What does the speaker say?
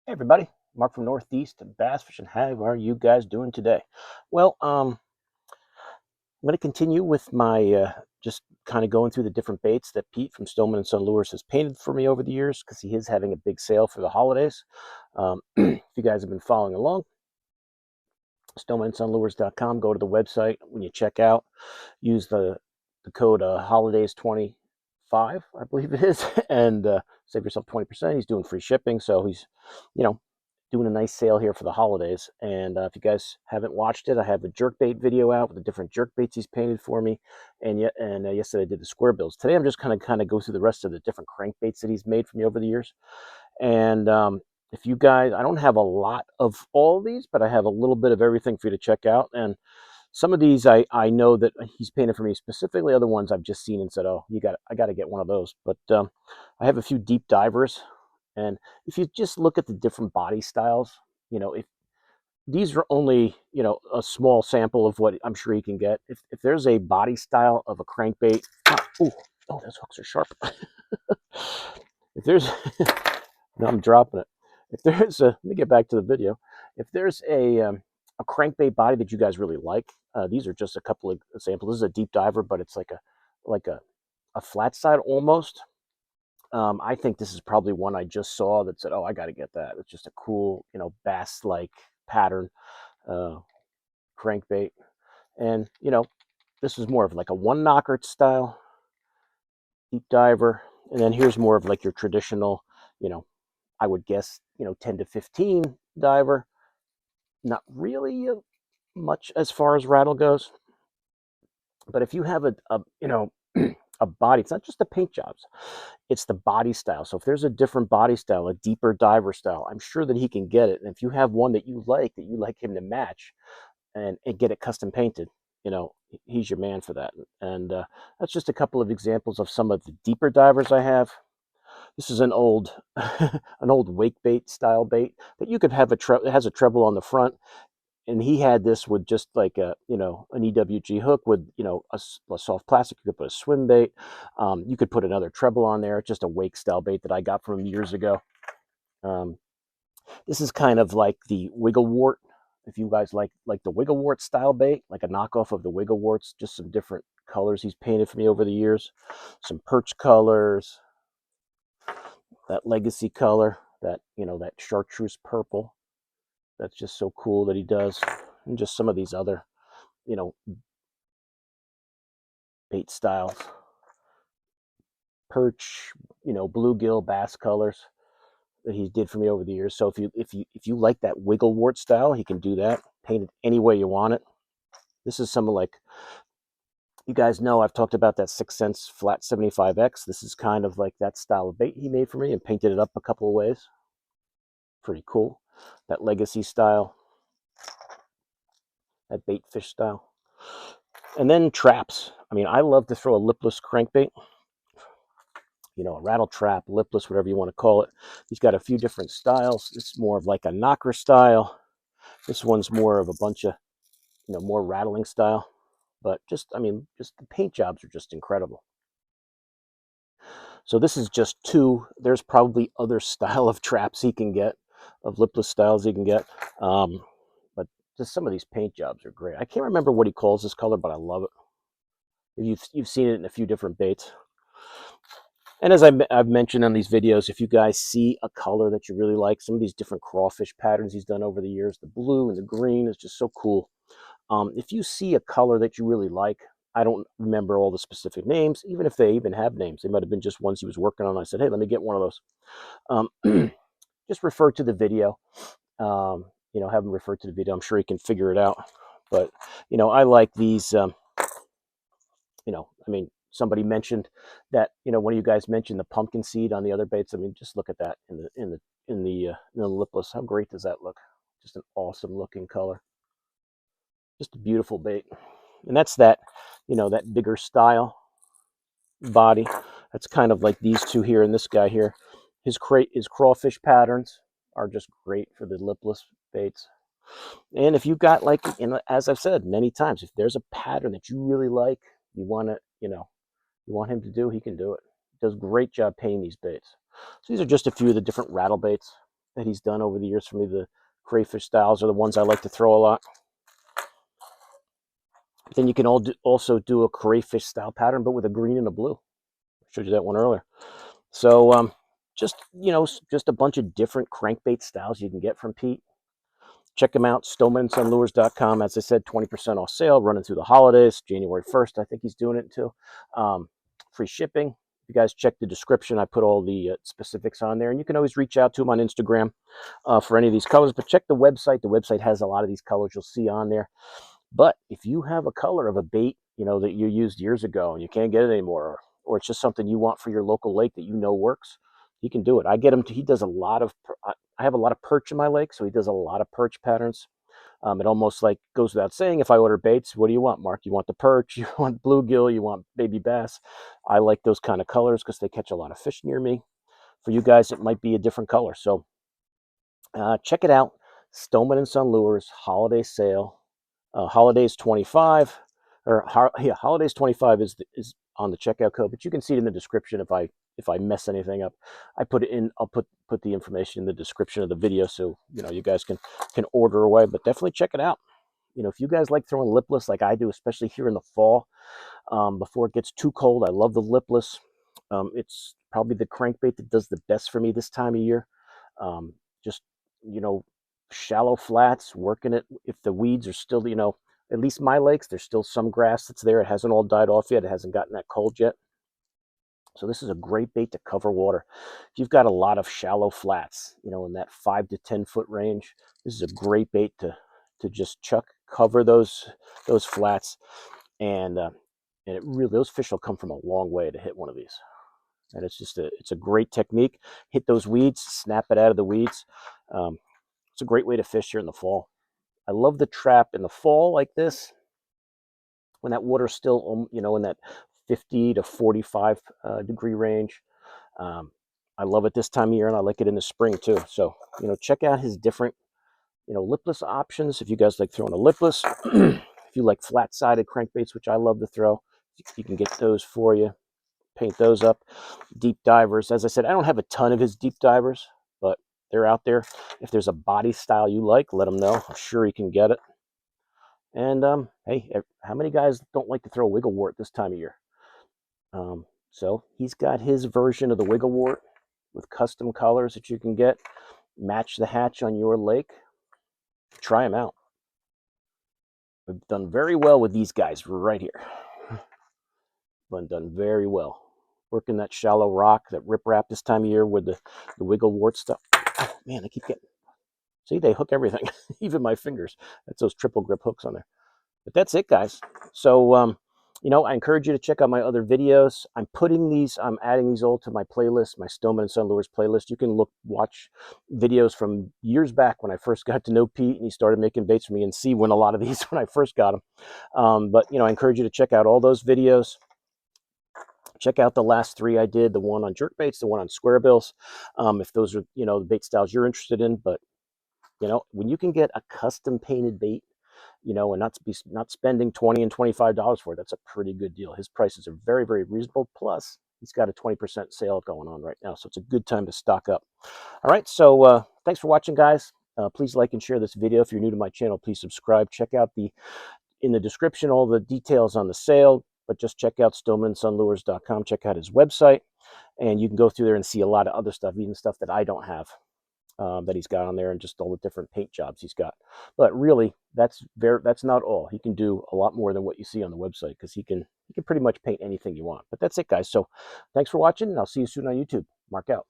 Hey everybody, Mark from Northeast Bass Fishing. How are you guys doing today? Well, I'm going to continue with my just kind of going through the different baits that Pete from Stoneman and Son Lures has painted for me over the years because he is having a big sale for the holidays. If you guys have been following along, stonemanandsunlures.com. Go to the website. When you check out, use the code holidays25, I believe it is, and save yourself 20%. He's doing free shipping, so he's, you know, doing a nice sale here for the holidays. And if you guys haven't watched it, I have a jerkbait video out with the different jerkbaits he's painted for me. And yesterday I did the square bills. Today I'm just kind of go through the rest of the different crankbaits that he's made for me over the years. And if you guys, I don't have a lot of all of these, but I have a little bit of everything for you to check out. And some of these I know that he's painted for me specifically. Other ones I've just seen and said, oh, I got to get one of those. But I have a few deep divers, and if you just look at the different body styles, if these are only a small sample of what I'm sure you can get. If there's a body style of a crankbait, oh, those hooks are sharp. If there's, no, I'm dropping it. If there's a, let me get back to the video. If there's a crankbait body that you guys really like, these are just a couple of samples. This is a deep diver, but it's like a flat side almost. I think this is probably one I just saw that said, "Oh, I got to get that." It's just a cool, bass-like pattern crankbait, and this is more of like a one knocker style deep diver, and then here's more of like your traditional, I would guess, 10 to 15 diver. Not really much as far as rattle goes, but if you have a a body, it's not just the paint jobs, it's the body style. So if there's a different body style, a deeper diver style, I'm sure that he can get it. And if you have one that you like him to match and get it custom painted, he's your man for that. And that's just a couple of examples of some of the deeper divers I have. This is an old an old wake bait style bait that you could have it has a treble on the front, and he had this with just like an EWG hook with a soft plastic. You could put a swim bait. You could put another treble on there. Just a wake style bait that I got from him years ago. Um, this is kind of like the wiggle wart. If you guys like the wiggle wart style bait, like a knockoff of the wiggle warts, just some different colors he's painted for me over the years. Some perch colors, that legacy color, that chartreuse purple. That's just so cool that he does, and just some of these other you know bait styles, perch, bluegill, bass colors that he did for me over the years. So if you like that wiggle wart style, he can do that. Paint it any way you want it. This is some of, like, you guys know I've talked about that 6 Sense flat 75X. This is kind of like that style of bait he made for me and painted it up a couple of ways. Pretty cool. That legacy style, that bait fish style. And then traps. I mean, I love to throw a lipless crankbait, a rattle trap, lipless, whatever you want to call it. He's got a few different styles. It's more of like a knocker style. This one's more of a bunch of, more rattling style. But just the paint jobs are just incredible. So this is just two. There's probably other style of traps he can get, of lipless styles he can get. But just some of these paint jobs are great. I can't remember what he calls this color, but I love it. You've seen it in a few different baits. And as I've mentioned on these videos, if you guys see a color that you really like, some of these different crawfish patterns he's done over the years, the blue and the green is just so cool. If you see a color that you really like, I don't remember all the specific names, even if they even have names. They might have been just ones he was working on. I said, hey, let me get one of those. Just refer to the video. Have him refer to the video. I'm sure he can figure it out. But, I like these, somebody mentioned that, one of you guys mentioned the pumpkin seed on the other baits. I mean, just look at that in the lipless. How great does that look? Just an awesome looking color. Just a beautiful bait. And that's that bigger style body. That's kind of like these two here and this guy here. His crawfish patterns are just great for the lipless baits. And if you've got, like, as I've said many times, if there's a pattern that you really like, you want to, you want him to do, he can do it. He does a great job painting these baits. So these are just a few of the different rattle baits. that he's done over the years for me. The crayfish styles are the ones I like to throw a lot. Then you can also do a crayfish style pattern, but with a green and a blue. I showed you that one earlier. So just, just a bunch of different crankbait styles you can get from Pete. Check them out, stonemanandsunlures.com. As I said, 20% off sale, running through the holidays, January 1st, I think he's doing it too. Free shipping. If you guys check the description, I put all the specifics on there. And you can always reach out to him on Instagram for any of these colors. But check the website. The website has a lot of these colors you'll see on there. But if you have a color of a bait, that you used years ago and you can't get it anymore, or it's just something you want for your local lake that works, he can do it. I get him he does a lot of, I have a lot of perch in my lake, so he does a lot of perch patterns. It almost like goes without saying, if I order baits, what do you want, Mark? You want the perch, you want bluegill, you want baby bass. I like those kind of colors because they catch a lot of fish near me. For you guys, it might be a different color. So check it out. Stoneman and Son Lures holiday sale. Holidays 25, Holidays 25 is on the checkout code, but you can see it in the description if I mess anything up. I put it in. I'll put the information in the description of the video, so you guys can order away. But definitely check it out. If you guys like throwing lipless like I do, especially here in the fall, before it gets too cold, I love the lipless. It's probably the crankbait that does the best for me this time of year. Just shallow flats, working it. If the weeds are still, at least my lakes, there's still some grass that's there. It hasn't all died off yet. It hasn't gotten that cold yet. So this is a great bait to cover water. If you've got a lot of shallow flats, in that 5 to 10 foot range, this is a great bait to just cover those flats, and it really, those fish will come from a long way to hit one of these. And it's a great technique. Hit those weeds, snap it out of the weeds. It's a great way to fish here in the fall. I love the trap in the fall like this, when that water's still, in that 50 to 45 degree range. I love it this time of year, and I like it in the spring too. So, check out his different, lipless options. If you guys like throwing a lipless, if you like flat-sided crankbaits, which I love to throw, you can get those for you. Paint those up. Deep divers. As I said, I don't have a ton of his deep divers, but they're out there. If there's a body style you like, let him know. I'm sure he can get it. And hey, how many guys don't like to throw wiggle wart this time of year? So he's got his version of the wiggle wart with custom colors that you can get. Match the hatch on your lake. Try them out. We've done very well with these guys right here. Been done very well. Working that shallow rock, that riprap this time of year with the wiggle wart stuff. Oh, man, I keep getting... See, they hook everything, even my fingers. That's those triple grip hooks on there. But that's it, guys. So, I encourage you to check out my other videos. I'm adding these all to my playlist, my Stoneman and Son Lures playlist. You can watch videos from years back when I first got to know Pete and he started making baits for me, and see when a lot of these when I first got them. But, I encourage you to check out all those videos. Check out the last 3 I did, the one on jerkbaits, the one on square bills, if those are, the bait styles you're interested in. But, when you can get a custom painted bait, and not spending $20 and $25 for it, that's a pretty good deal. His prices are very, very reasonable. Plus, he's got a 20% sale going on right now, so it's a good time to stock up. All right, so thanks for watching, guys. Please like and share this video. If you're new to my channel, please subscribe. Check out in the description all the details on the sale, but just check out stonemansunlures.com. Check out his website, and you can go through there and see a lot of other stuff, even stuff that I don't have. That he's got on there, and just all the different paint jobs he's got. But really, that's not all. He can do a lot more than what you see on the website, because he can pretty much paint anything you want. But that's it, guys. So thanks for watching, and I'll see you soon on YouTube. Mark out.